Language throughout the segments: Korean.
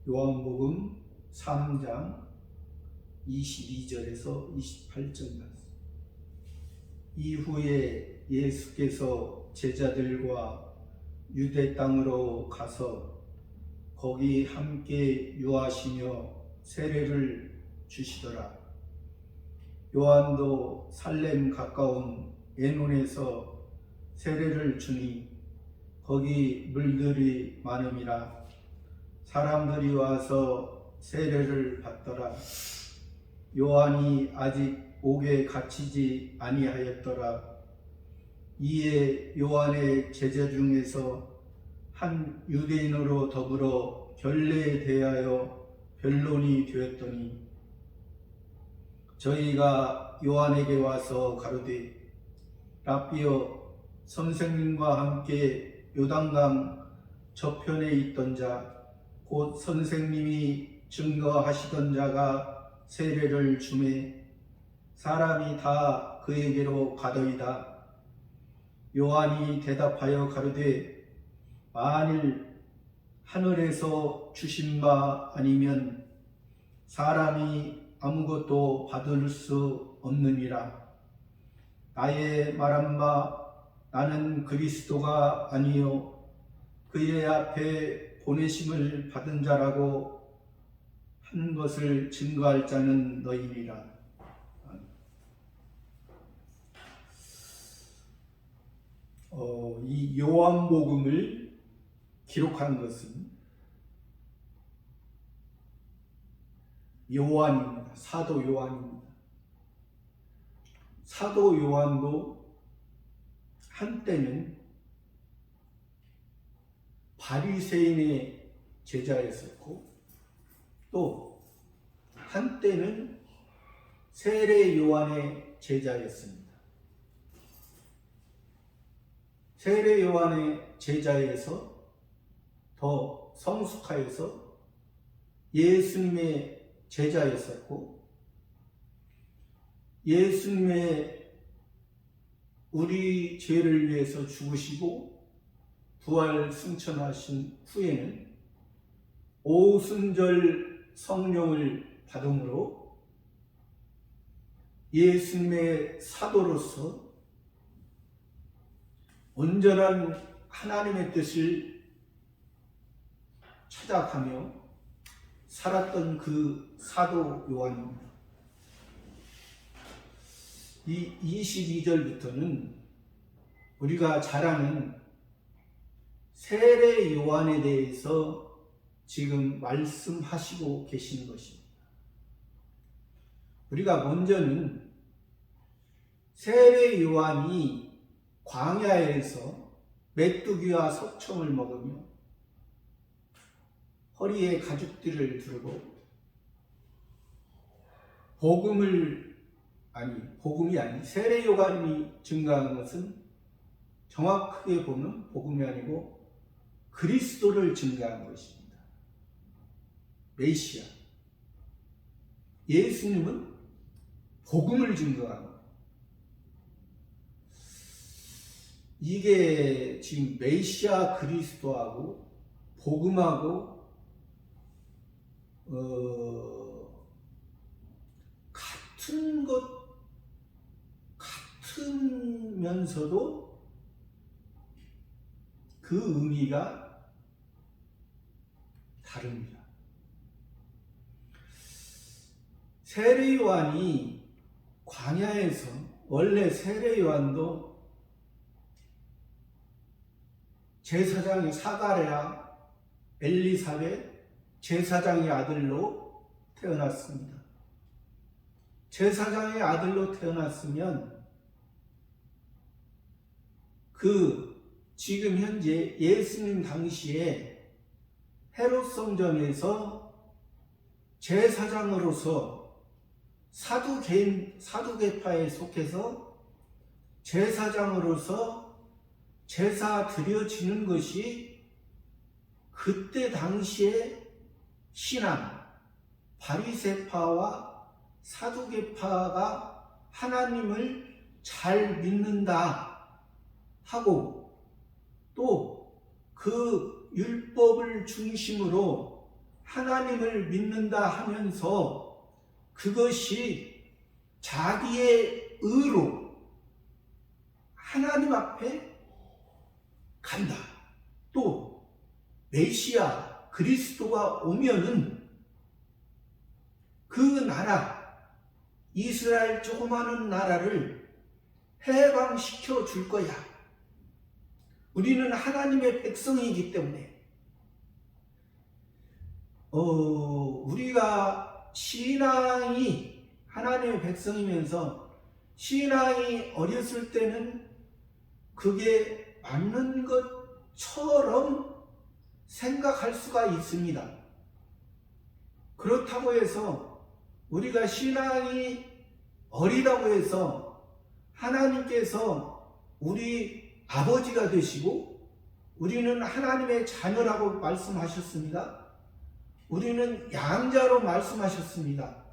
요한복음 3장 22절에서 28절 말씀. 이후에 예수께서 제자들과 유대 땅으로 가서 거기 함께 유하시며 세례를 주시더라. 요한도 살렘 가까운 에논에서 세례를 주니 거기 물들이 많음이라. 사람들이 와서 세례를 받더라. 요한이 아직 옥에 갇히지 아니하였더라. 이에 요한의 제자 중에서 한 유대인으로 더불어 결례에 대하여 변론이 되었더니 저희가 요한에게 와서 가로되 랍비여, 선생님과 함께 요단강 저편에 있던 자 곧 선생님이 증거하시던 자가 세례를 주매 사람이 다 그에게로 가더이다. 요한이 대답하여 가로되 만일 하늘에서 주신 바 아니면 사람이 아무것도 받을 수 없느니라. 나의 말한 바 나는 그리스도가 아니요 그의 앞에 보내심을 받은 자라고 한 것을 증거할 자는 너희니라. 이 요한복음을 기록한 것은 요한입니다. 사도 요한입니다. 사도 요한도 한때는 바리새인의 제자였었고 또 한때는 세례 요한의 제자였습니다. 세례 요한의 제자에서 더 성숙하여서 예수님의 제자였었고 예수님의 우리 죄를 위해서 죽으시고 부활 승천하신 후에는 오순절 성령을 받음으로 예수님의 사도로서 온전한 하나님의 뜻을 찾아가며 살았던 그 사도 요한입니다. 이 22절부터는 우리가 잘 아는 세례 요한에 대해서 지금 말씀하시고 계시는 것입니다. 우리가 먼저는 세례 요한이 광야에서 메뚜기와 석청을 먹으며 허리에 가죽들을 두르고 복음이 아닌 세례 요한이 증가한 것은 정확하게 보면 복음이 아니고 그리스도를 증가한 것입니다. 메시아. 예수님은 복음을 증거한 것. 이게 지금 메시아 그리스도하고 복음하고 같은 것 같으면서도 그 의미가 다릅니다. 세례 요한이 광야에서 원래 세례 요한도 제사장의 사가랴, 엘리사벳 제사장의 아들로 태어났습니다. 제사장의 아들로 태어났으면 지금 현재 예수님 당시에 헤롯 성전에서 제사장으로서 사두개파에 속해서 제사장으로서 제사 드려지는 것이 그때 당시에 신앙, 바리새파와 사두개파가 하나님을 잘 믿는다 하고 또 그 율법을 중심으로 하나님을 믿는다 하면서 그것이 자기의 의로 하나님 앞에 간다. 또 메시아 그리스도가 오면은 그 나라 이스라엘 조그마한 나라를 해방시켜 줄 거야. 우리는 하나님의 백성이기 때문에 우리가 신앙이 하나님의 백성이면서 신앙이 어렸을 때는 그게 맞는 것처럼 생각할 수가 있습니다. 그렇다고 해서 우리가 신앙이 어리다고 해서 하나님께서 우리 아버지가 되시고 우리는 하나님의 자녀라고 말씀하셨습니다. 우리는 양자로 말씀하셨습니다.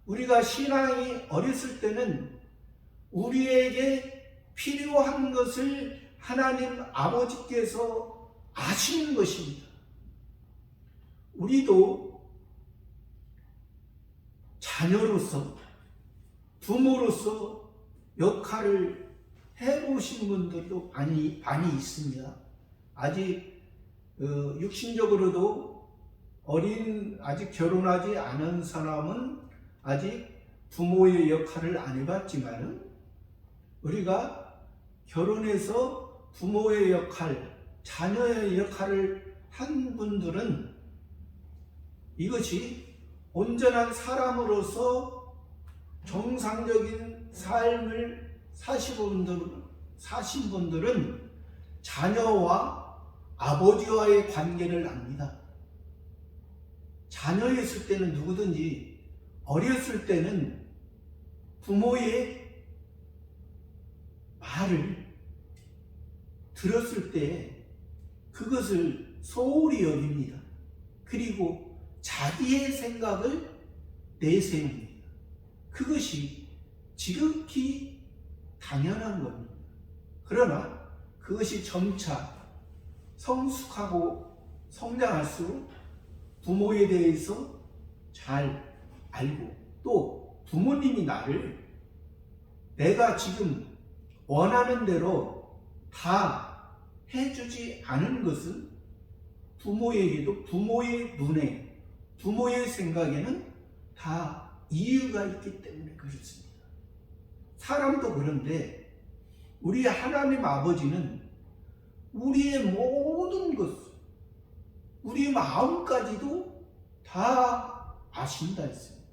우리가 신앙이 어렸을 때는 우리에게 필요한 것을 하나님 아버지께서 아시는 것입니다. 우리도 자녀로서 부모로서 역할을 해보신 분들도 많이 있습니다. 아직 육신적으로도 아직 결혼하지 않은 사람은 아직 부모의 역할을 안 해봤지만 우리가 결혼해서 부모의 역할, 자녀의 역할을 한 분들은 이것이 온전한 사람으로서 정상적인 삶을 사신 분들은 자녀와 아버지와의 관계를 압니다. 자녀였을 때는 누구든지 어렸을 때는 부모의 말을 들었을 때 그것을 소홀히 여깁니다. 그리고 자기의 생각을 내세웁니다. 그것이 지극히 당연한 겁니다. 그러나 그것이 점차 성숙하고 성장할수록 부모에 대해서 잘 알고 또 부모님이 나를 내가 지금 원하는 대로 다 해주지 않은 것은 부모에게도 부모의 눈에 부모의 생각에는 다 이유가 있기 때문에 그렇습니다. 사람도 그런데 우리 하나님 아버지는 우리의 모든 것, 우리 마음까지도 다 아신다 했습니다.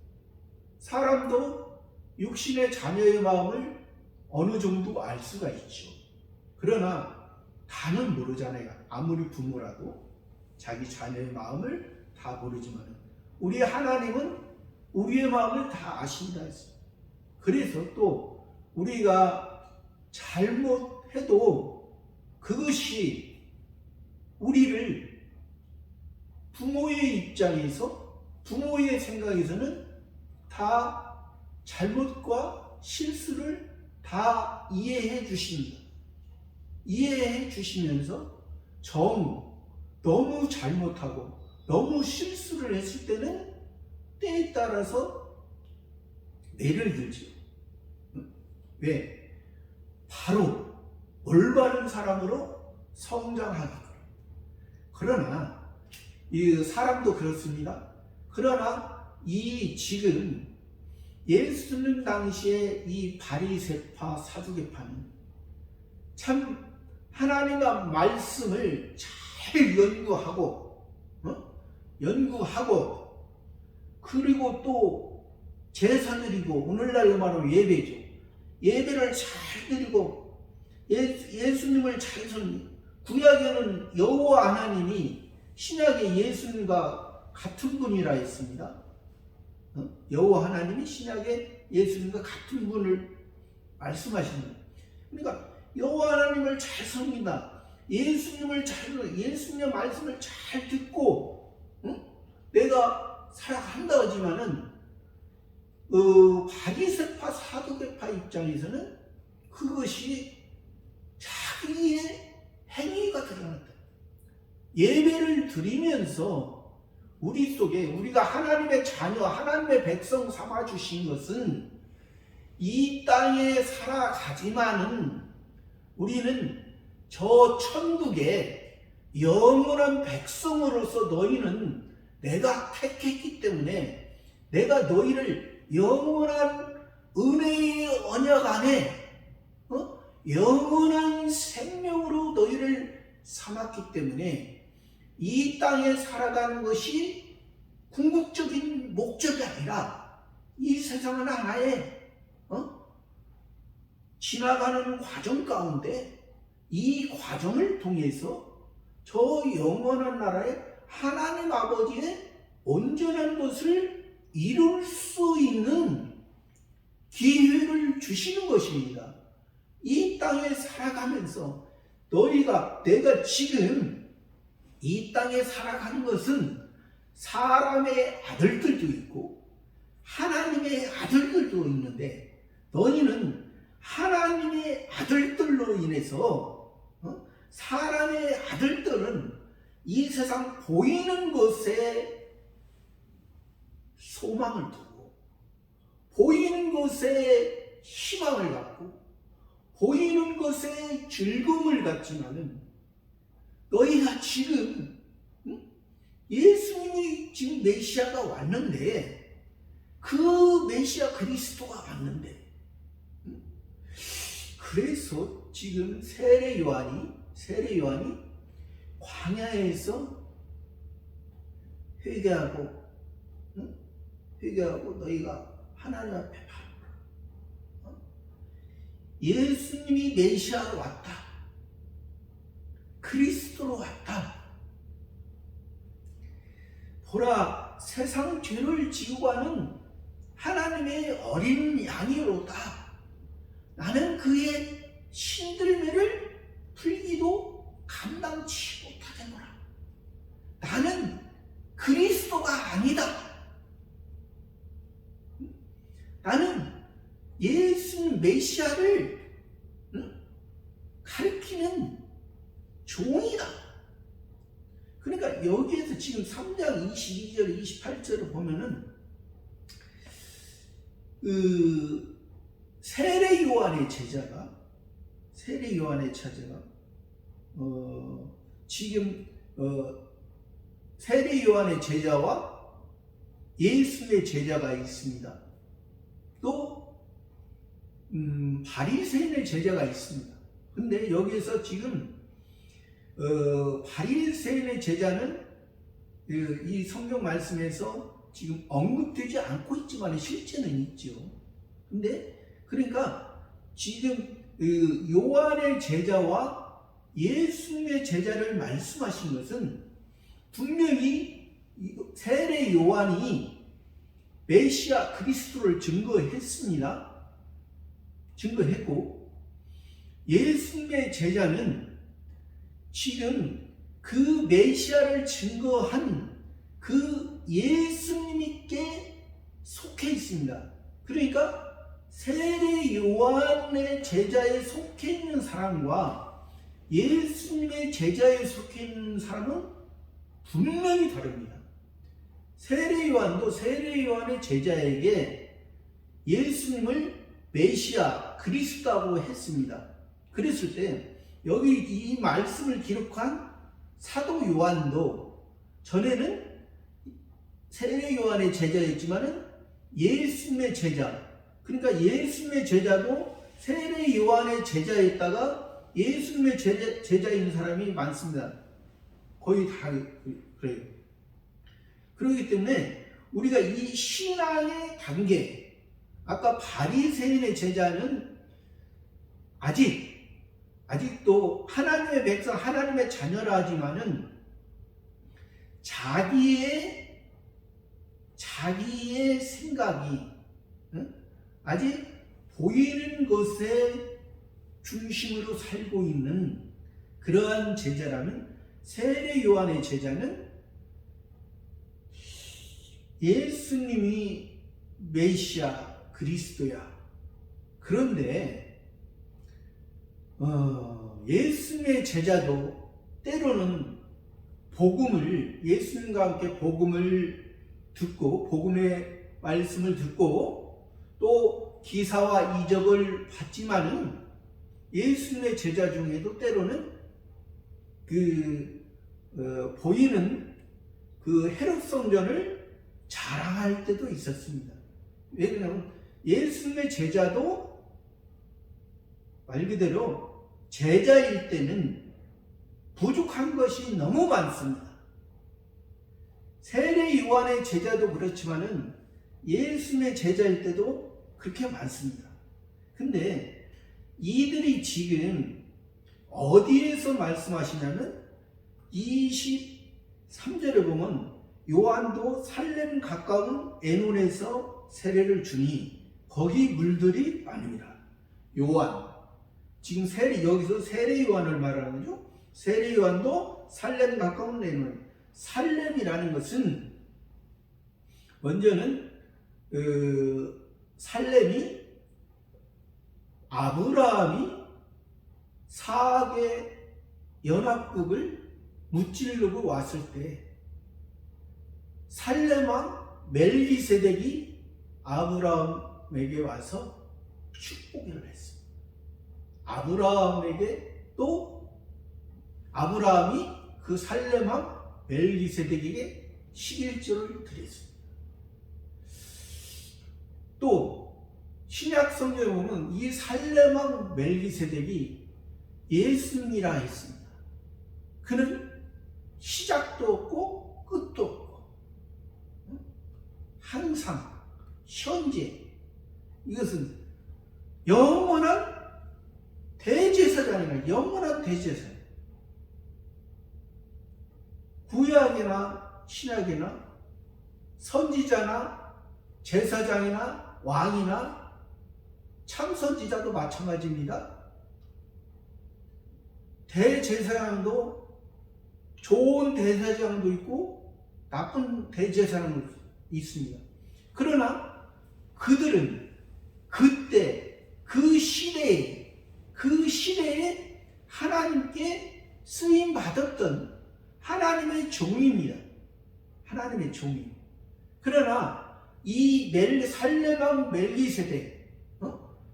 사람도 육신의 자녀의 마음을 어느 정도 알 수가 있죠. 그러나 다는 모르잖아요. 아무리 부모라도 자기 자녀의 마음을 다 모르지만 우리 하나님은 우리의 마음을 다 아신다 했습니다. 그래서 또 우리가 잘못해도 그것이 우리를 부모의 입장에서 부모의 생각에서는 다 잘못과 실수를 다 이해해 주십니다. 이해해 주시면서 너무 잘못하고 너무 실수를 했을 때는 때에 따라서 매를 들죠. 왜? 바로 올바른 사람으로 성장하기. 그러나 이 사람도 그렇습니다. 그러나 이 지금 예수님 당시에 이 바리새파 사두개파는 참 하나님의 말씀을 잘 연구하고 그리고 또 제사 드리고 오늘날로 말하면 예배죠. 예배를 잘 드리고 예수님을 잘 섬기. 구약에는 여호와 하나님이 신약의 예수님과 같은 분이라 했습니다. 여호와 하나님이 신약의 예수님과 같은 분을 말씀하십니다. 그러니까 여호와 하나님을 잘 섬긴다. 예수님의 말씀을 잘 듣고 내가 살아간다 하지만은 바리새파 사두개파 입장에서는 그것이 자기의 행위가 드러났다. 예배를 드리면서 우리 속에 우리가 하나님의 자녀, 하나님의 백성 삼아 주신 것은 이 땅에 살아가지만은 우리는 저 천국의 영원한 백성으로서 너희는 내가 택했기 때문에 내가 너희를 영원한 은혜의 언약 안에 영원한 생명으로 너희를 삼았기 때문에 이 땅에 살아가는 것이 궁극적인 목적이 아니라 이 세상은 하나의 지나가는 과정 가운데 이 과정을 통해서 저 영원한 나라의 하나님 아버지의 온전한 것을 이룰 수 있는 기회를 주시는 것입니다. 이 땅에 살아가면서 내가 지금 이 땅에 살아가는 것은 사람의 아들들도 있고 하나님의 아들들도 있는데 너희는 하나님의 아들들로 인해서 사람의 아들들은 이 세상 보이는 것에 소망을 두고 보이는 것에 희망을 갖고 보이는 것에 즐거움을 갖지만은 너희가 지금 예수님이 지금 메시아가 왔는데 그 메시아 그리스도가 왔는데 그래서 지금 세례 요한이 광야에서 회개하고 너희가 하나님 앞에 바르라. 예수님이 메시아로 왔다. 그리스도로 왔다. 보라, 세상 죄를 지고 가는 하나님의 어린 양이로다. 나는 그의 신들매를 풀기도 감당치 못하겠노라. 나는 그리스도가 아니다. 나는 예수 메시아를 가리키는 종이다. 그러니까 여기에서 지금 3장 22절 28절을 보면은 세례 요한의 제자가 지금 세례 요한의 제자와 예수의 제자가 있습니다. 또 바리새인의 제자가 있습니다. 근데 여기에서 지금 바리새인의 제자는 이 성경 말씀에서 지금 언급되지 않고 있지만 실제는 있죠. 근데 그러니까 지금 요한의 제자와 예수님의 제자를 말씀하신 것은 분명히 세례 요한이 메시아 그리스도를 증거했고 예수님의 제자는 지금 그 메시아를 증거한 그 예수님께 속해 있습니다. 그러니까 세례 요한의 제자에 속해 있는 사람과 예수님의 제자에 속해 있는 사람은 분명히 다릅니다. 세례 요한도 세례 요한의 제자에게 예수님을 메시아 그리스도라고 했습니다. 그랬을 때 여기 이 말씀을 기록한 사도 요한도 전에는 세례 요한의 제자였지만은 예수님의 제자, 그러니까 예수님의 제자도 세례 요한의 제자였다가 예수님의 제자인 사람이 많습니다. 거의 다 그래요. 그렇기 때문에 우리가 이 신앙의 단계, 아까 바리새인의 제자는 아직도 하나님의 백성, 하나님의 자녀라 하지만은 자기의 생각이 아직 보이는 것에 중심으로 살고 있는 그러한 제자라면 세례 요한의 제자는 예수님이 메시아 그리스도야. 그런데 예수님의 제자도 때로는 예수님과 함께 복음을 듣고, 복음의 말씀을 듣고, 또 기사와 이적을 받지만은 예수님의 제자 중에도 때로는 보이는 그 헤롯 성전을 자랑할 때도 있었습니다. 왜 그러냐면 예수님의 제자도 말 그대로 제자일 때는 부족한 것이 너무 많습니다. 세례 요한의 제자도 그렇지만은 예수님의 제자일 때도 그렇게 많습니다. 근데 이들이 지금 어디에서 말씀하시냐면 23절에 보면 요한도 살렘 가까운 에논에서 세례를 주니 거기 물들이 많으니라. 요한, 지금 여기서 세례 요한을 말하는 거죠. 세례 요한도 살렘 가까운 에논. 살렘이라는 것은 먼저는 살렘이 아브라함이 사악의 연합국을 무찌르고 왔을 때 살렘 왕 멜기세덱이 아브라함에게 와서 축복을 했습니다. 아브라함에게 또 아브라함이 그 살렘 왕 멜기세덱에게 11조를 드렸습니다. 또 신약 성경에 보면 이 살렘 왕 멜기세덱이 예수님이라 했습니다. 그는 시작도 없고 끝도 없고 항상 현재, 이것은 영원한 대제사장이나 영원한 대제사장. 구약이나 신약이나 선지자나 제사장이나 왕이나 참선지자도 마찬가지입니다. 대제사장도 좋은 대제사장도 있고 나쁜 대제사장도 있습니다. 그러나 그들은 그때 그 시대에 하나님께 쓰임 받았던 하나님의 종입니다. 하나님의 종이. 그러나 이 살렘 왕 멜기세덱,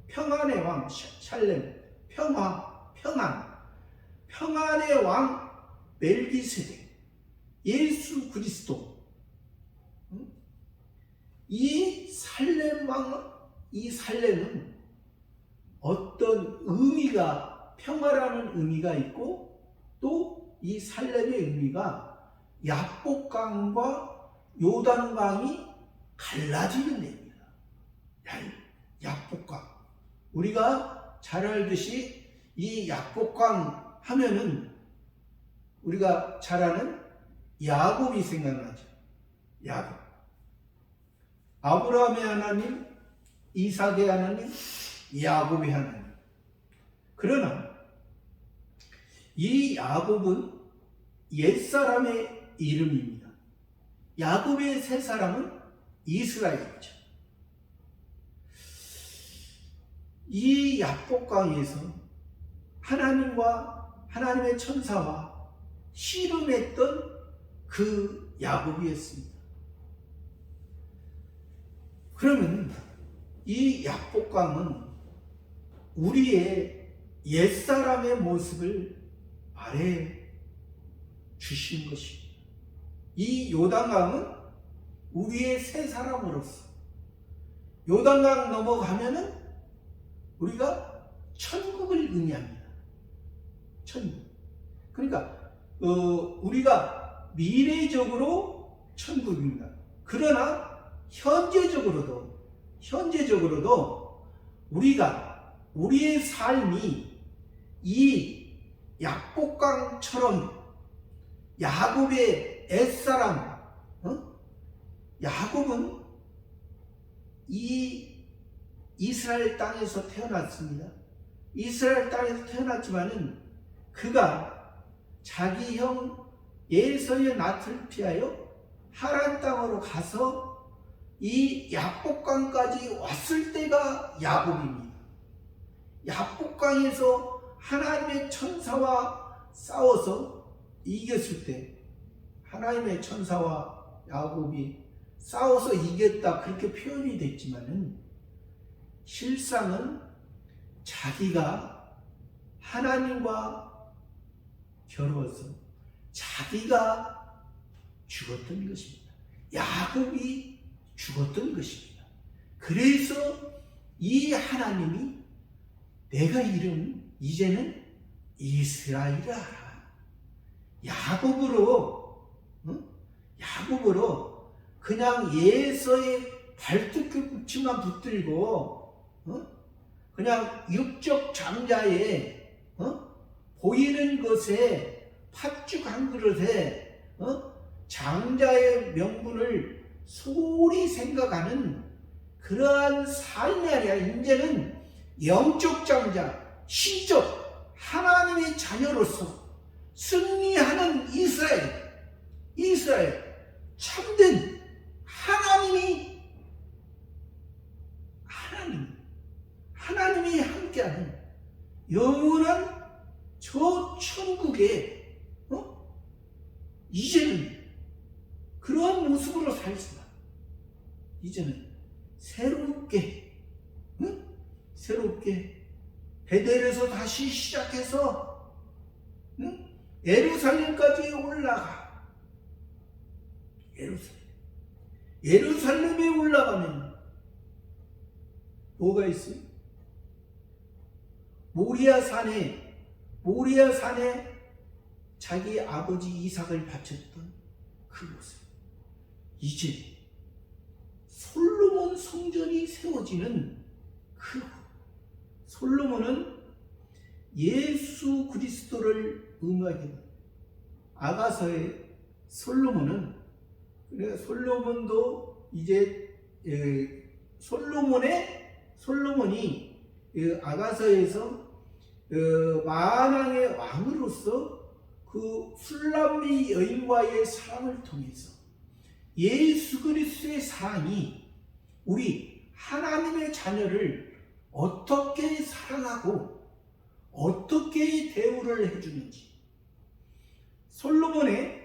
평안의 왕 살렘, 평안의 왕 멜기세덱, 예수 그리스도, 이 살렘은 어떤 의미가, 평화라는 의미가 있고, 또 이 살렘의 의미가 야복강과 요단강이 갈라지는 데입니다. 야복강. 우리가 잘 알듯이 이 야복강 하면은 우리가 잘 아는 야곱이 생각나죠. 야곱. 아브라함의 하나님, 이삭의 하나님, 야곱의 하나님. 그러나 이 야곱은 옛사람의 이름입니다. 야곱의 세 사람은 이스라엘이죠. 이 야복강에서 하나님과 하나님의 천사와 씨름했던 그 야곱이었습니다. 그러면 이 야복강은 우리의 옛사람의 모습을 말해 주신 것입니다. 이 요단강은 우리의 새 사람으로서 요단강 넘어가면은 우리가 천국을 의미합니다. 천국. 그러니까 우리가 미래적으로 천국입니다. 그러나 현재적으로도 우리의 삶이 이 야복강처럼 야곱의 옛사람, 야곱은 이 이스라엘 땅에서 태어났습니다. 이스라엘 땅에서 태어났지만은 그가 자기 형 에서의 낯을 피하여 하란 땅으로 가서 이 야복강까지 왔을 때가 야곱입니다. 야복강에서 하나님의 천사와 싸워서 이겼을 때 하나님의 천사와 야곱이 싸워서 이겼다 그렇게 표현이 됐지만은 실상은 자기가 하나님과 겨루어서 자기가 죽었던 것입니다. 야곱이 죽었던 것입니다. 그래서 이 하나님이 내가 이름 이제는 이스라엘이라 하라. 야곱으로 그냥 예서의 발톱끝만 붙들고 그냥 육적 장자에 보이는 것에 팥죽 한 그릇에 장자의 명분을 소홀히 생각하는 그러한 삶이 아니라 이제는 영적 장자, 신적 하나님의 자녀로서 승리하는 이스라엘 참된 하나님이 함께하는 영원한 저 천국에 이제는 그러한 모습으로 살지만 이제는 새롭게 베델에서 다시 시작해서 예루살렘까지 올라가. 예루살렘에 올라가면 뭐가 있어요? 모리아산에 자기 아버지 이삭을 바쳤던 그곳에 이제 솔로몬 성전이 세워지는 그곳. 솔로몬은 예수 그리스도를 의미하게 아가서의 솔로몬도 이제 솔로몬이 아가서에서 만왕의 왕으로서 그 술람미 여인과의 사랑을 통해서 예수 그리스도의 사랑이 우리 하나님의 자녀를 어떻게 사랑하고 어떻게 대우를 해주는지, 솔로몬의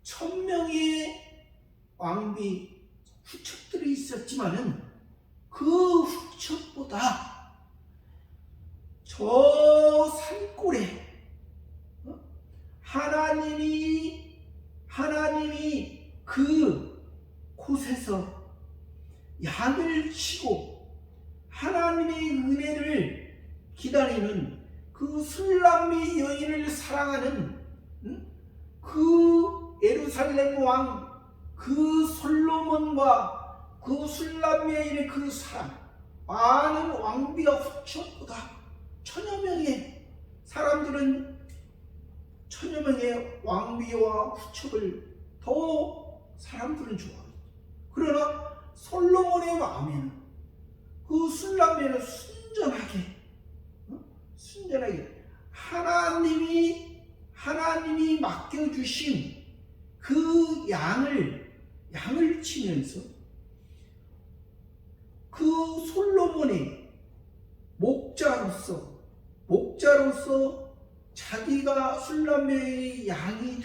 1000명의 왕비 후척들이 있었지만은 그 후척보다 저 산골에 하나님이 그 곳에서 양을 치고 하나님의 은혜를 기다리는 그 술람미 여인을 사랑하는 그 예루살렘 왕 그 솔로몬과 그 술람미 여인의 그 사랑, 많은 왕비와 후척보다 천여 명의 사람들은 천여 명의 왕비와 후척을 더 사람들은 좋아합니다. 그러나 솔로몬의 마음에는 그 술람미는 순전하게 하나님이 맡겨주신 그 양을 치면서 그 솔로몬의 목자로서 자기가 술람미의 양이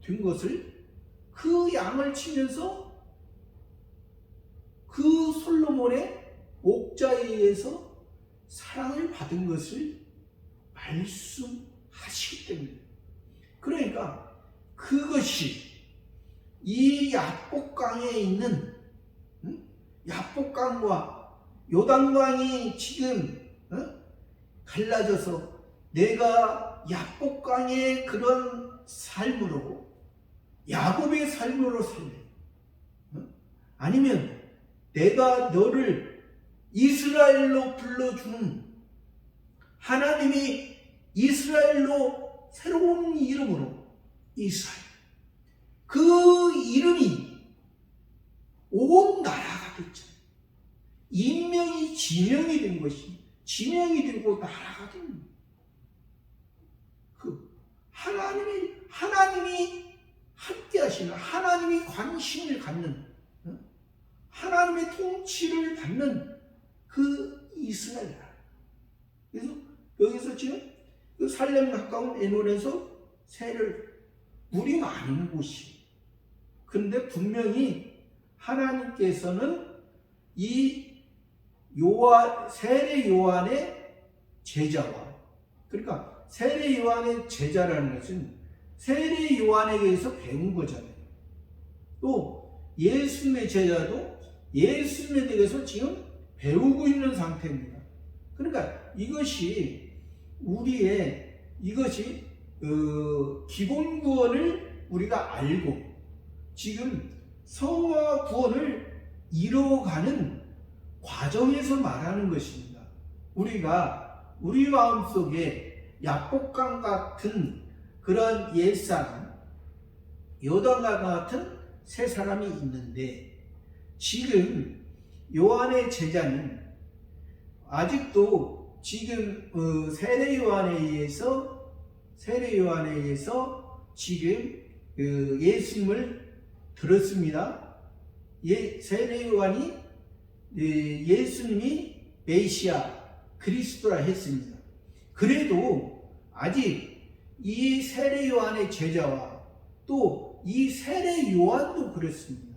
된 것을 그 양을 치면서 그 솔로몬의 목자에 의해서 사랑을 받은 것을 말씀하시기 때문에, 그러니까 그것이 이 야복강에 있는 야복강과 요단강이 지금 갈라져서 내가 야복강의 그런 삶으로 야곱의 삶으로 살래, 아니면 내가 너를 이스라엘로 불러주는 하나님이 이스라엘로 새로운 이름으로 이스라엘, 그 이름이 온 나라가 됐잖아요. 인명이 지명이 된 것이 지명이 되고 나라가 된 그 하나님이 함께 하시는, 하나님이 관심을 갖는, 하나님의 통치를 받는 그 이스라엘 나라. 그래서 여기서 지금 그 살렘 가까운 에논에서 새를 물이 많은 곳이. 그런데 분명히 하나님께서는 이 세례 요한의 제자와, 그러니까 세례 요한의 제자라는 것은 세례 요한에게서 배운 거잖아요. 또 예수님의 제자도 예수님에 대해서 지금 배우고 있는 상태입니다. 그러니까 이것이 기본 구원을 우리가 알고 지금 성화 구원을 이루어가는 과정에서 말하는 것입니다. 우리가 우리 마음속에 야복강 같은 그런 옛사람, 요단강 같은 세 사람이 있는데, 지금 요한의 제자는 아직도 지금 세례 요한에 의해서 지금 예수님을 들었습니다. 세례 요한이 예수님이 메시아 그리스도라 했습니다. 그래도 아직 이 세례 요한의 제자와 또 이 세례 요한도 그렇습니다.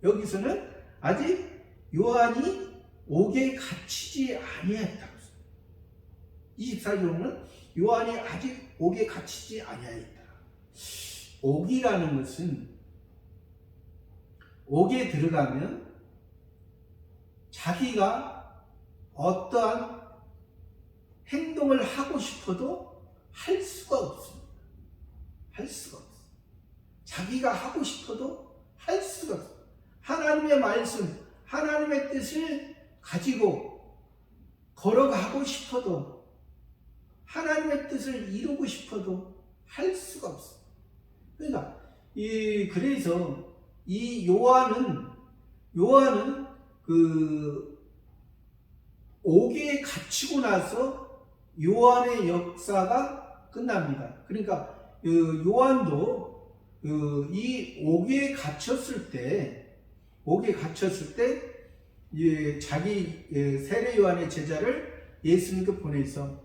여기서는 아직 요한이 옥에 갇히지 아니하였다고 했습니다. 24절로는 요한이 아직 옥에 갇히지 아니하였다. 옥이라는 것은, 옥에 들어가면 자기가 어떠한 행동을 하고 싶어도 할 수가 없습니다. 할 수가 없어요. 자기가 하고 싶어도 할 수가 없어요. 하나님의 말씀, 하나님의 뜻을 가지고 걸어가고 싶어도, 하나님의 뜻을 이루고 싶어도 할 수가 없어요. 그러니까 그래서 이 요한은 옥에 갇히고 나서 요한의 역사가 끝납니다. 그러니까 요한도 이 옥에 갇혔을 때 자기 세례 요한의 제자를 예수님께 보내서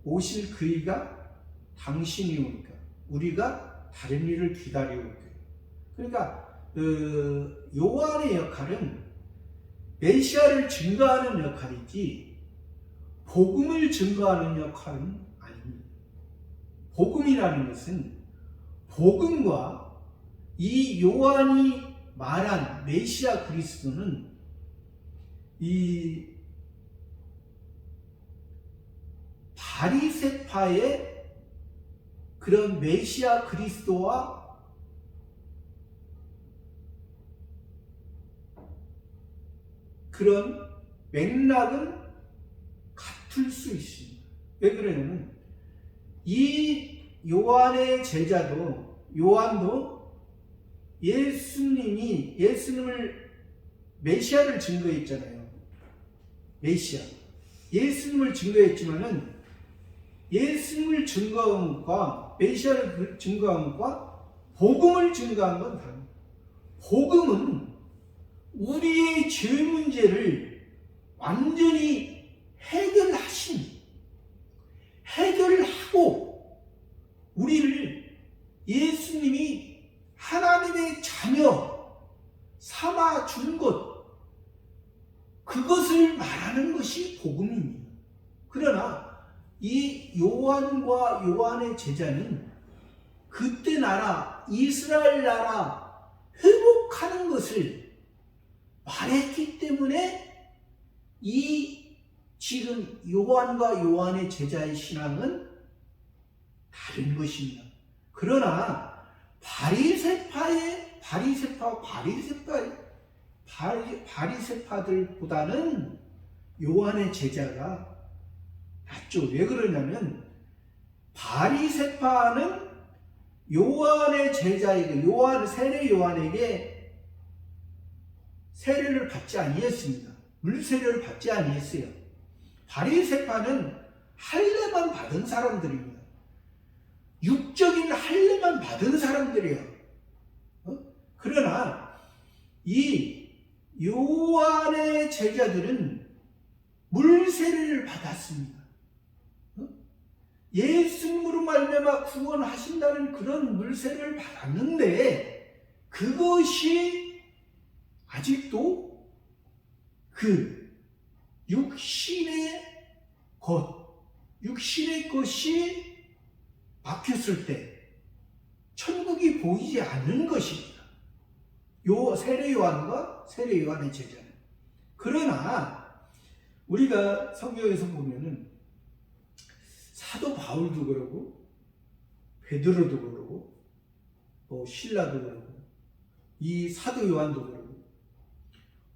오실 그이가 당신이 오니까 우리가 다른 일을 기다리고 있고요. 그러니까 요한의 역할은 메시아를 증거하는 역할이지 복음을 증거하는 역할은 아닙니다. 복음이라는 것은 복음과 이 요한이 말한 메시아 그리스도는 이 바리새파의 그런 메시아 그리스도와 그런 맥락은 같을 수 있습니다. 왜 그러냐면 이 요한의 제자도, 요한도 예수님을 메시아를 증거했잖아요. 메시아. 예수님을 증거했지만은 예수님을 증거한 것과 메시아를 증거한 것과 복음을 증거한 건 다릅니다. 복음은 우리의 죄 문제를 완전히 해결하고 우리를 예수님이 하나님의 자녀 삼아 준 것, 그것을 말하는 것이 복음입니다. 그러나 이 요한과 요한의 제자는 그때 나라, 이스라엘 나라 회복하는 것을 말했기 때문에 이 지금 요한과 요한의 제자의 신앙은 다른 것입니다. 그러나 바리새파들보다는 요한의 제자가 낫죠. 왜 그러냐면 바리새파는 요한의 제자에게, 세례 요한에게 세례를 받지 아니했습니다. 물세례를 받지 아니했어요. 바리새파는 할례만 받은 사람들입니다. 육적인 할례만 받은 사람들이에요. 그러나 이 요한의 제자들은 물세례를 받았습니다. 예수님으로 말미암아 구원하신다는 그런 물세를 받았는데 그것이 아직도 그 육신의 것이 막혔을 때 천국이 보이지 않는 것입니다. 세례 요한의 제자는. 그러나 우리가 성경에서 보면은 사도 바울도 그러고 베드로도 그러고 신라도 그러고 이 사도 요한도 그러고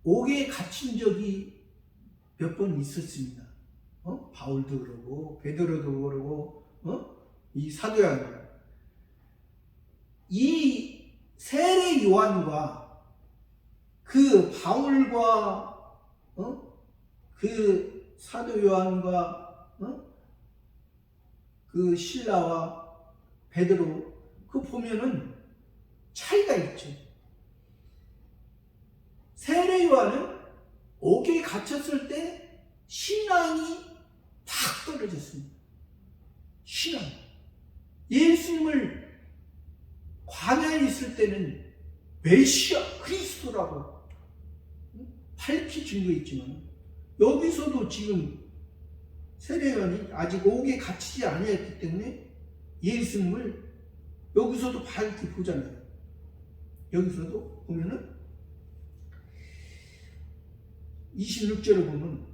옥에 갇힌 적이 몇 번 있었습니다. 바울도 그러고 베드로도 그러고 이 사도 요한, 이 세례 요한과 그 바울과 그 사도 요한과 그 신라와 베드로 그 보면은 차이가 있죠. 세례 요한은 옥에 갇혔을 때 신앙이 탁 떨어졌습니다. 신앙. 예수님을 광야에 있을 때는 메시아 그리스도라고 밝히 증거했지만 여기서도 지금 세례요한이 아직 옥에 갇히지 아니했기 때문에 예수님을 여기서도 밝히 보잖아요. 여기서도 보면은 26절을 보면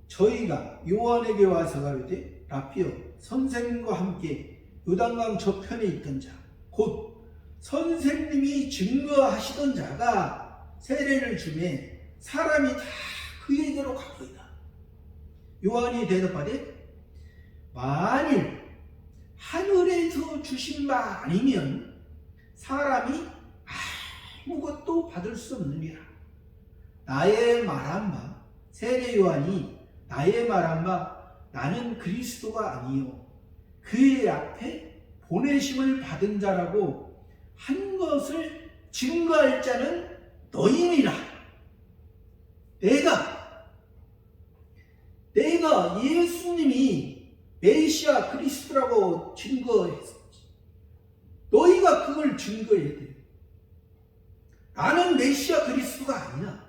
저희가 요한에게 와서 가로되 라피어 선생님과 함께 요단강 저편에 있던 자 곧 선생님이 증거하시던 자가 세례를 주매 사람이 다 그에게로 가보이다. 요한이 대답하되 만일 하늘에서 주신 바 아니면 사람이 아무것도 받을 수 없느니라. 나의 말한 바 세례 요한이 나의 말한 바 나는 그리스도가 아니요 그의 앞에 보내심을 받은 자라고 한 것을 증거할 자는 너희니라. 내가 예수님이 메시아 그리스도라고 증거했었지. 너희가 그걸 증거해야 돼. 나는 메시아 그리스도가 아니야.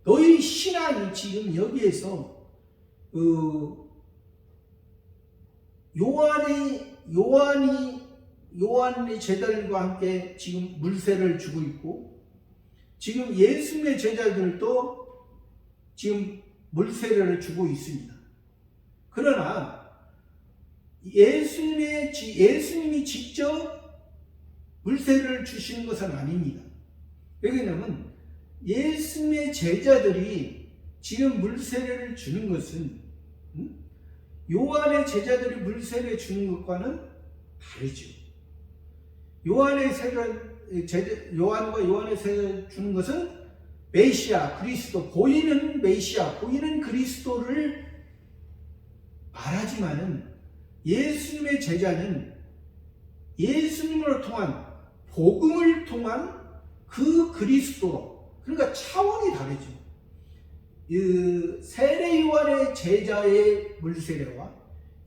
너희 신앙이 지금 여기에서 요한의 제자들과 함께 지금 물세를 주고 있고 지금 예수님의 제자들도 지금 물세례를 주고 있습니다. 그러나 예수님이 직접 물세례를 주시는 것은 아닙니다. 왜냐하면 예수님의 제자들이 지금 물세례를 주는 것은 요한의 제자들이 물세례 주는 것과는 다르죠. 요한과 요한의 세례 주는 것은 메시아 그리스도, 보이는 메시아, 보이는 그리스도를 말하지만은 예수님의 제자는 예수님으로 통한 복음을 통한 그 그리스도, 그러니까 차원이 다르죠. 세례 요한의 제자의 물세례와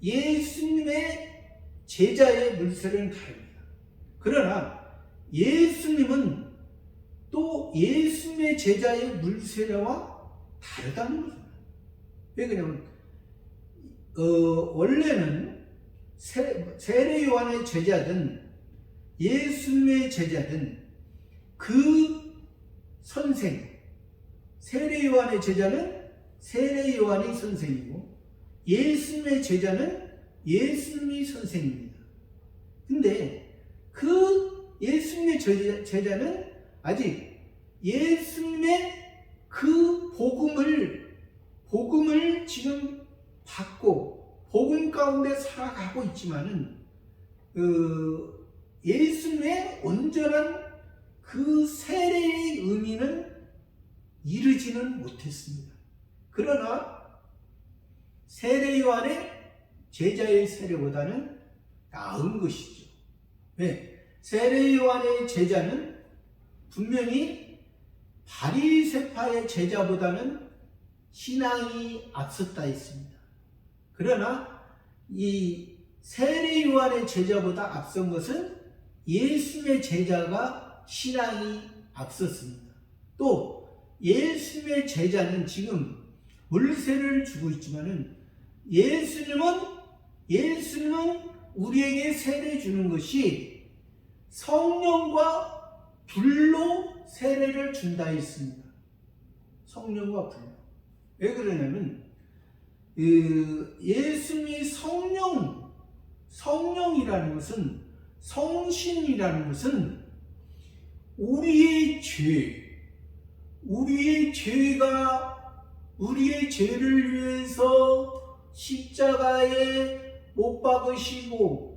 예수님의 제자의 물세례는 다릅니다. 그러나 예수님은 또 예수님의 제자의 물세례와 다르다는 거죠. 왜 그러냐면 원래는 세례 요한의 제자든 예수님의 제자든 그 선생, 세례 요한의 제자는 세례 요한이 선생이고 예수님의 제자는 예수님이 선생입니다. 근데 그 예수님의 제자는 아직 예수님의 그 복음을 지금 받고 복음 가운데 살아가고 있지만은 예수님의 온전한 그 세례의 의미는 이르지는 못했습니다. 그러나 세례 요한의 제자의 세례보다는 나은 것이죠. 왜? 세례 요한의 제자는 분명히 바리새파의 제자보다는 신앙이 앞섰다 했습니다. 그러나 이 세례 요한의 제자보다 앞선 것은 예수님의 제자가 신앙이 앞섰습니다. 또 예수님의 제자는 지금 물세를 주고 있지만은 예수님은 우리에게 세례 주는 것이 성령과 불로 세례를 준다 했습니다. 성령과 불로. 왜 그러냐면 예수님이 성령이라는 것은, 성신이라는 것은 우리의 죄를 위해서 십자가에 못 박으시고,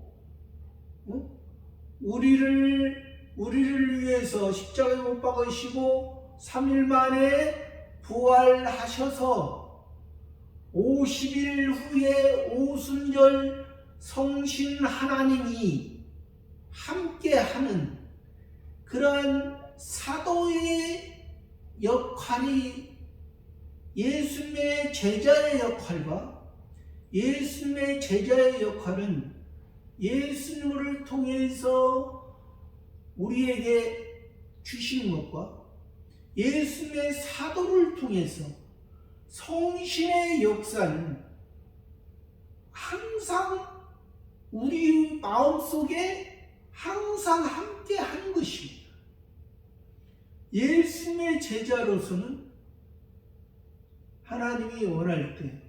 우리를 위해서 십자가에 못 박으시고 3일 만에 부활하셔서 50일 후에 오순절 성신 하나님이 함께하는 그러한 사도의 역할이 예수님의 제자의 역할과, 예수님의 제자의 역할은 예수님을 통해서 우리에게 주시는 것과 예수님의 사도를 통해서 성신의 역사는 항상 우리 마음속에 항상 함께 하는 것입니다. 예수님의 제자로서는 하나님이 원할 때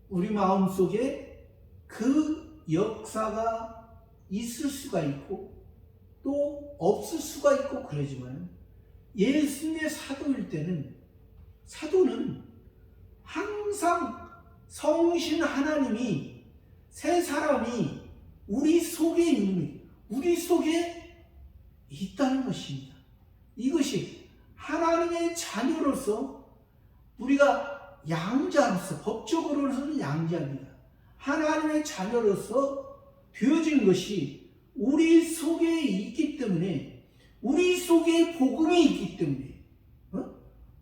우리 마음속에 그 역사가 있을 수가 있고 또 없을 수가 있고 그러지만, 예수님의 사도일 때는, 사도는 항상 성신 하나님이, 새 사람이 우리 속에 있다는 것입니다. 이것이 하나님의 자녀로서, 우리가 양자로서, 법적으로는 양자입니다. 하나님의 자녀로서 되어진 것이 우리 속에 있기 때문에, 우리 속에 복음이 있기 때문에,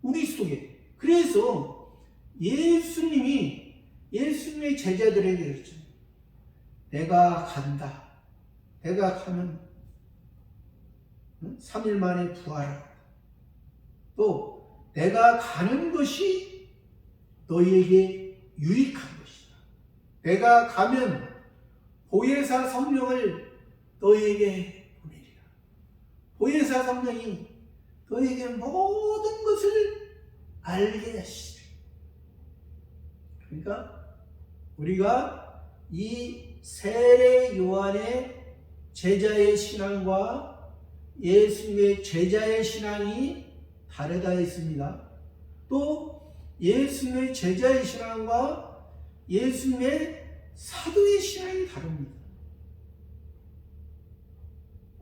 우리 속에. 그래서 예수님의 제자들에게 그랬죠. 내가 간다. 내가 가면 3일 만에 부활하라. 또 내가 가는 것이 너희에게 유익한 것이다. 내가 가면 보혜사 성령을 너희에게 보내리라. 보혜사 성령이 너희에게 모든 것을 알게 하시리라. 그러니까 우리가 이 세례 요한의 제자의 신앙과 예수님의 제자의 신앙이 다르다 했습니다. 또 예수님의 제자의 신앙과 예수님의 사도의 신앙이 다릅니다.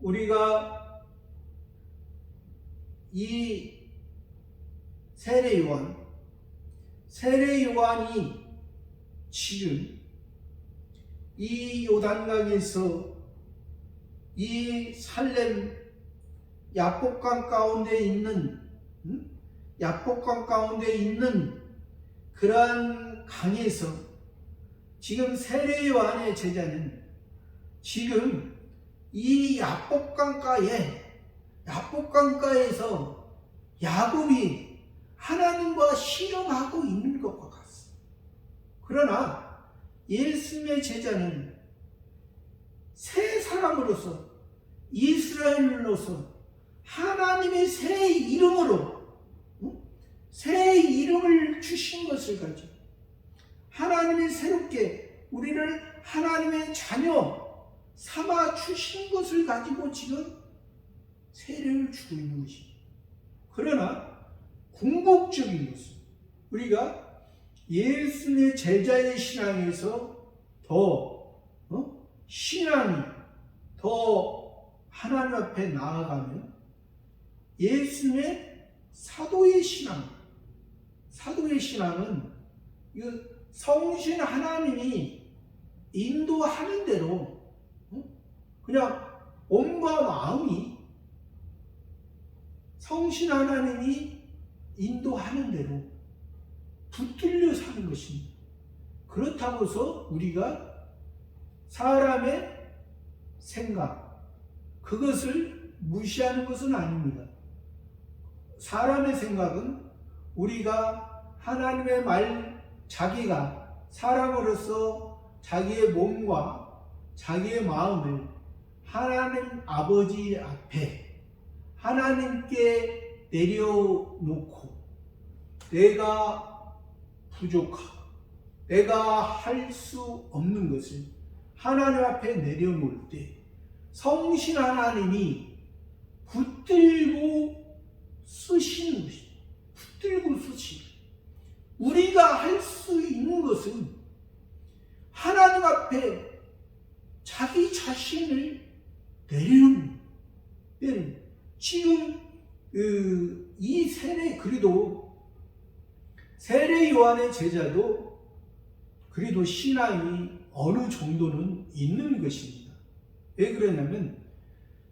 우리가 이 세례 요한이 지금 이 요단강에서 이 살렘 야복강 가운데 있는 그러한 강에서 지금 세례 요한의 제자는 지금 이 야복강가에서 야곱이 하나님과 씨름하고 있는 것과 같습니다. 그러나 예수님의 제자는 새 사람으로서, 이스라엘로서 하나님의 새 이름을 주신 것을 가지고 하나님이 새롭게 우리를 하나님의 자녀 삼아 주신 것을 가지고 지금 세례를 주고 있는 것입니다. 그러나 궁극적인 것은 우리가 예수님의 제자의 신앙에서 신앙이 더 하나님 앞에 나아가면 예수님의 사도의 신앙은 성신 하나님이 인도하는 대로 그냥 몸과 마음이 성신 하나님이 인도하는 대로 붙들려 사는 것입니다. 그렇다고 해서 우리가 사람의 생각, 그것을 무시하는 것은 아닙니다. 사람의 생각은 우리가 하나님의 자기가 사람으로서 자기의 몸과 자기의 마음을 하나님 아버지 앞에 하나님께 내려놓고 내가 부족하고 내가 할 수 없는 것을 하나님 앞에 내려놓을 때 성신 하나님이 붙들고 쓰시는 것입니다. 붙들고 쓰시는 우리가 할 수 있는 것은 하나님 앞에 자기 자신을 내려놓는 지금 이 그래도 세례 요한의 제자도 그래도 신앙이 어느 정도는 있는 것입니다. 왜 그러냐면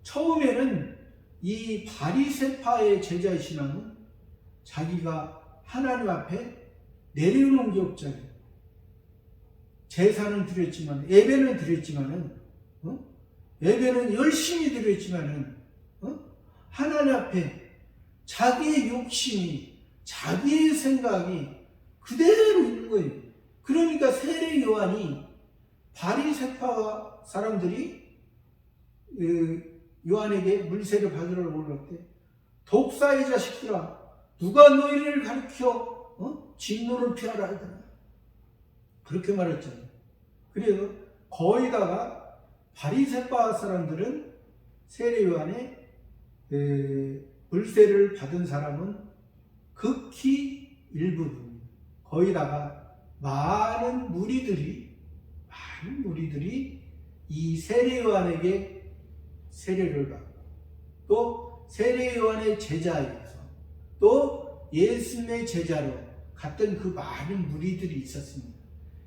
처음에는 이 바리새파의 제자의 신앙은 자기가 하나님 앞에 내려놓은 게 없잖아요. 제사는 드렸지만 예배는 드렸지만은 예배는 열심히 드렸지만은 하나님 앞에 자기의 욕심이 자기의 생각이 그대로 있는 거예요. 그러니까 세례 요한이 바리새파 사람들이 요한에게 물세를 받으러 올라올 때 독사의 자식들아 누가 너희를 가르쳐 진노를 피하라 하더라. 그렇게 말했잖아요. 그래서 거의다가 바리새파 사람들은 세례 요한의 물세를 받은 사람은 극히 일부입니다. 거의다가 많은 무리들이 이 세례 요한에게 세례를 받고 또 세례 요한의 제자에서 또 예수님의 제자로 갔던 그 많은 무리들이 있었습니다.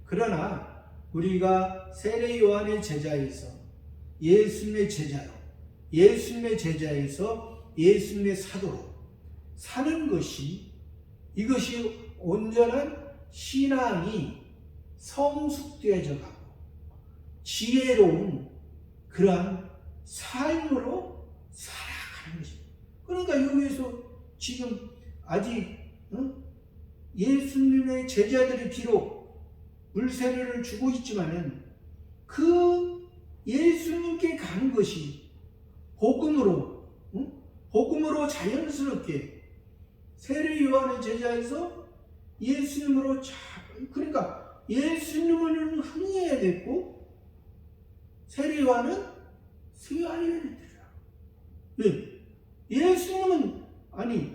그러나 우리가 세례 요한의 제자에서 예수님의 제자로 예수님의 제자에서 예수님의 사도로 사는 것이 이것이 온전한 신앙이 성숙되어져 가고 지혜로운 그러한 삶으로 살아가는 것입니다. 그러니까 여기에서 지금 아직 예수님의 제자들이 비록 물세례를 주고 있지만은 그 예수님께 가는 것이 복음으로 자연스럽게 세례 요한의 제자에서 예수님으로 그러니까 예수님은 흥해야 됐고 세례 요한은 쇠하여야 되더라. 왜? 예수님은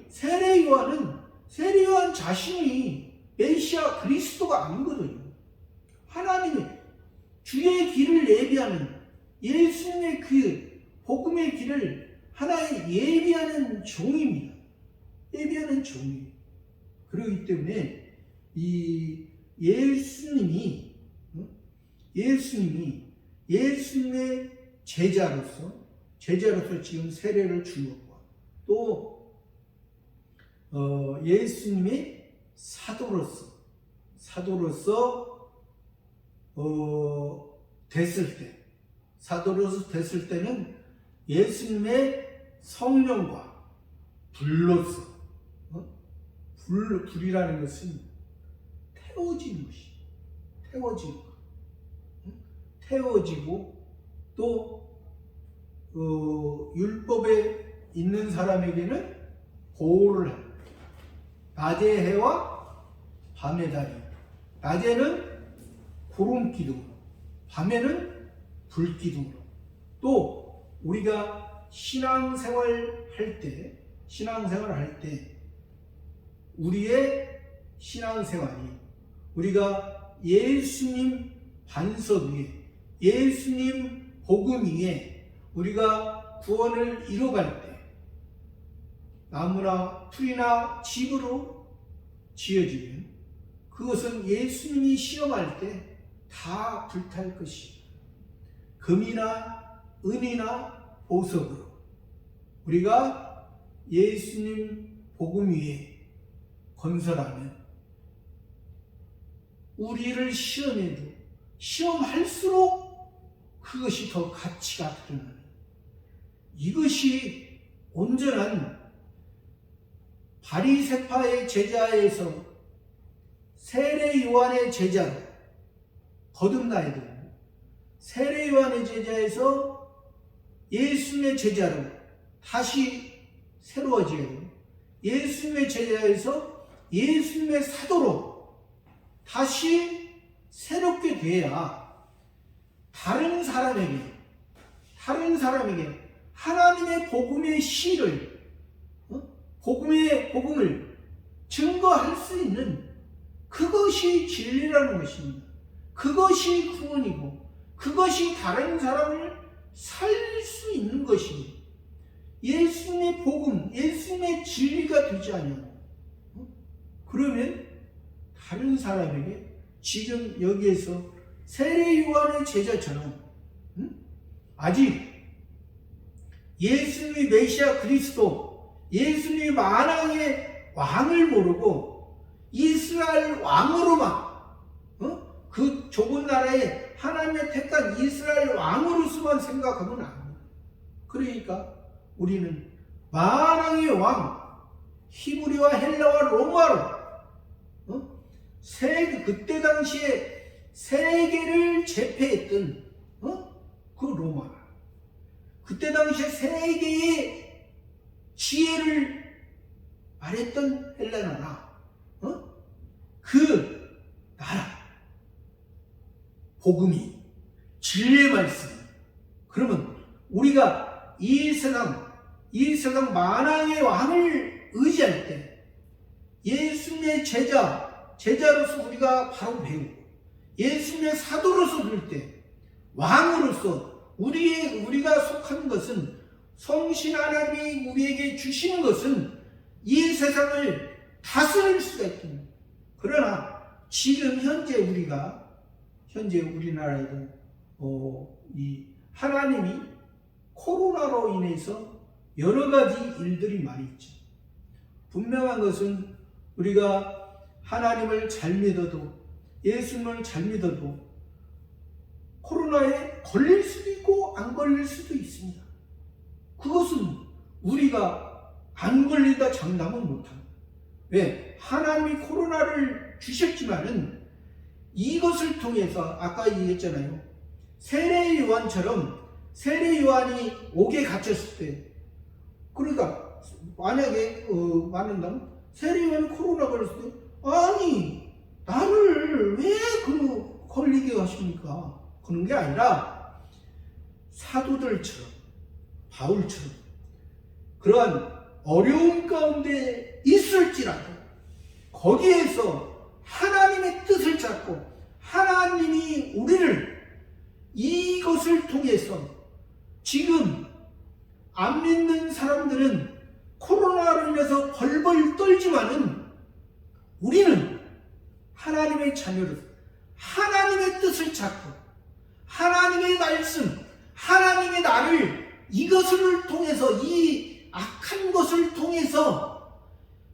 세례 요한 자신이 메시아 그리스도가 아니거든요. 하나님의 주의 길을 예비하는 예수님의 그 복음의 길을 하나의 예비하는 종입니다. 예비하는 종이에요. 그렇기 때문에 이 예수님이 예수님의 제자로서 지금 세례를 준 것과 또 예수님의 사도로서 됐을 때는 예수님의 성령과 불로서 불이라는 것은 태워지는 것이 태워지고 또 율법에 있는 사람에게는 보호를 합니다. 낮의 해와 밤의 달이 낮에는 구름 기둥 밤에는 불 기둥으로 또 우리가 신앙생활 할 때 우리의 신앙생활이 우리가 예수님 반석 위에 예수님 복음 위에 우리가 구원을 이뤄갈 때 나무나 풀이나 집으로 지어지면 그것은 예수님이 시험할 때 다 불탈 것이다. 금이나 은이나 보석으로 우리가 예수님 복음 위에 건설하면 우리를 시험해도 시험할수록 그것이 더 가치가 드러나는, 이것이 온전한 바리새파의 제자에서 세례 요한의 제자로 거듭나야 되고, 세례 요한의 제자에서 예수님의 제자로 다시 새로워져야 되고, 예수님의 제자에서 예수님의 사도로 다시 새롭게 돼야 다른 사람에게 하나님의 복음의 씨를, 복음을 증거할 수 있는, 그것이 진리라는 것입니다. 그것이 구원이고 그것이 다른 사람을 살릴 수 있는 것입니다. 예수님의 복음, 예수님의 진리가 되지 않으면, 그러면 다른 사람에게 지금 여기에서 세례 요한의 제자처럼 아직 예수님의 메시아 그리스도, 예수님의 만왕의 왕을 모르고 이스라엘 왕으로만, 그 좁은 나라에 하나님의 택한 이스라엘 왕으로서만 생각하면 안 돼요. 그러니까 우리는 만왕의 왕, 히브리와 헬라와 로마로, 그때 당시에 세계를 제패했던 그 로마, 그때 당시에 세계의 지혜를 말했던 헬라 나라, 그 나라, 복음이, 진리의 말씀. 그러면 우리가 이 세상 만왕의 왕을 의지할 때 예수님의 제자로서 우리가 바로 배우고, 예수님의 사도로서 볼 때, 왕으로서 우리가 속한 것은, 성신 하나님이 우리에게 주시는 것은 이 세상을 다스릴 수가 있습니다. 그러나 지금 현재 우리나라에도 이 하나님이 코로나로 인해서 여러 가지 일들이 많이 있죠. 분명한 것은 우리가 하나님을 잘 믿어도, 예수님을 잘 믿어도 코로나에 걸릴 수도 있고 안 걸릴 수도 있습니다. 그것은 우리가 안 걸린다 장담은 못합니다. 왜? 하나님이 코로나를 주셨지만은 이것을 통해서 아까 얘기했잖아요. 세례 요한처럼, 세례 요한이 옥에 갇혔을 때, 그러니까 만약에 맞는다면 세례 요한이 코로나 걸렸을 때, 아니 나를 왜 걸리게 하십니까? 그런 게 아니라 사도들처럼, 바울처럼 그러한 어려운 가운데 있을지라도 거기에서 하나님의 뜻을 잡고, 하나님이 우리를 이것을 통해서, 지금 안 믿는 사람들은 코로나로 인해서 벌벌 떨지만은 우리는 하나님의 자녀로서 하나님의 뜻을 잡고, 하나님의 말씀, 하나님의 나를 이것을 통해서, 이 악한 것을 통해서,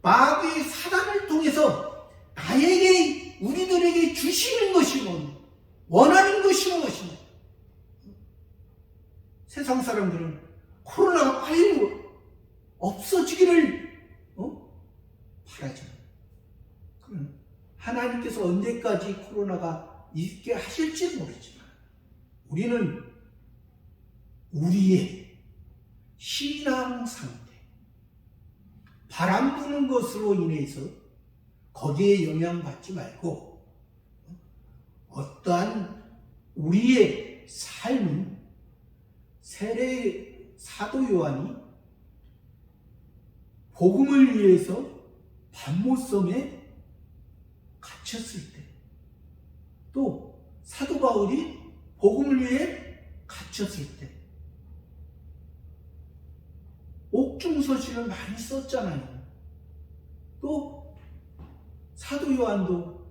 마귀의 사단을 통해서 나에게, 우리들에게 주시는 것이 원하는 것이 무엇이냐? 세상 사람들은 코로나가 빨리 없어지기를 바라잖아요. 그럼 하나님께서 언제까지 코로나가 있게 하실지 모르지만 우리는 우리의 신앙 상태, 바람 부는 것으로 인해서 거기에 영향받지 말고, 어떠한 우리의 삶은 사도 요한이 복음을 위해서 반모섬에 갇혔을 때, 또 사도 바울이 복음을 위해 갇혔을 때 옥중서신을 많이 썼잖아요. 또 사도 요한도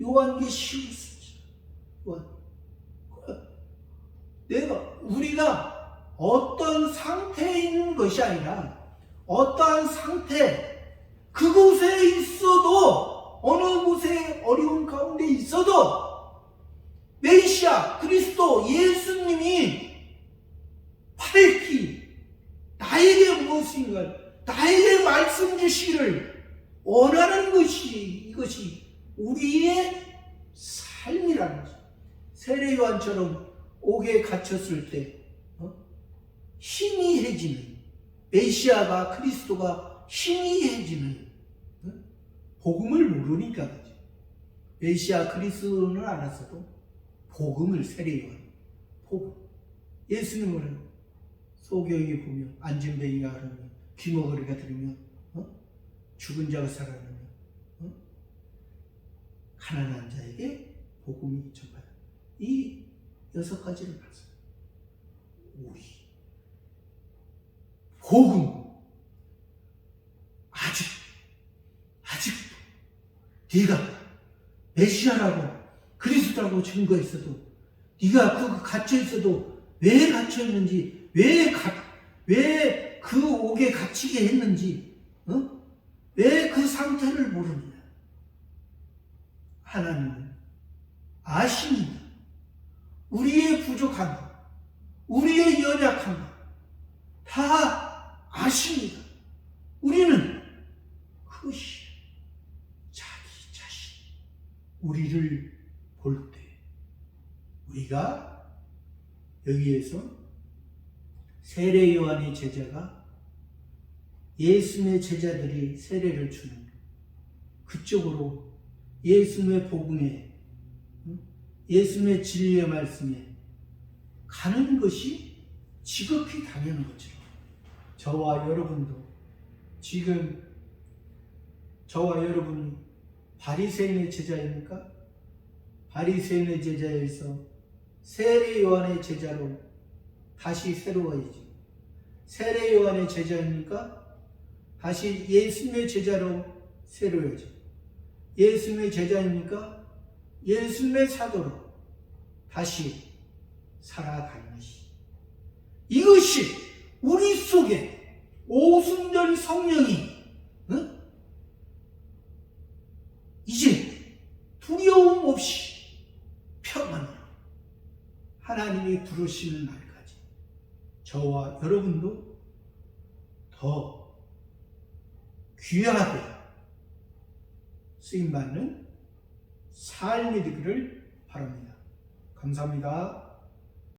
요한계시록을 썼죠. 우리가 어떤 상태에 있는 것이 아니라 어떠한 상태, 그곳에 있어도, 어느 곳에 어려운 가운데 있어도 메시아 그리스도 예수님이 밝히 나에게 무엇인가 나에게 말씀 주시기를 원하는 것이 이것이 우리의 삶이라는 거죠. 세례 요한처럼 옥에 갇혔을 때 희미해지는 메시아가 그리스도가 희미해지는 복음을 모르니까 그죠. 메시아 그리스도는 알았어도 복음을 세례 요한 복음 예수님은 소경이 보면 안진뱅이가 하면 귀머거리가 들으면 죽은 자가 살아나면 가난한 자에게 복음이 전파다. 이 6가지를 봤어요. 우리 복음 아직도 네가 메시아라고 그리스도라고 증거했어도 네가 갇혀 있어도 왜 갇혀 있는지 왜 그 옥에 갇히게 했는지 왜 그 상태를 모르느냐. 하나님은 아십니다. 우리의 부족함, 우리의 연약함 다 아십니다. 우리는 그것이 자기 자신 우리를 볼 때 우리가 여기에서 세례 요한의 제자가 예수님의 제자들이 세례를 주는 그쪽으로 예수님의 복음에 예수님의 진리의 말씀에 가는 것이 지극히 당연한 것처럼 저와 여러분도 지금 저와 여러분이 바리새인의 제자입니까? 바리새인의 제자에서 세례 요한의 제자로 다시 새로워야지. 세례 요한의 제자입니까? 다시 예수님의 제자로 새로워야지. 예수님의 제자입니까? 예수님의 사도로 다시 살아가는 것이 이것이 우리 속에 오순절 성령이 이제 두려움 없이 평안으로 하나님이 부르시는 날까지 저와 여러분도 더 귀하게 쓰임받는 삶이 되기를 바랍니다. 감사합니다.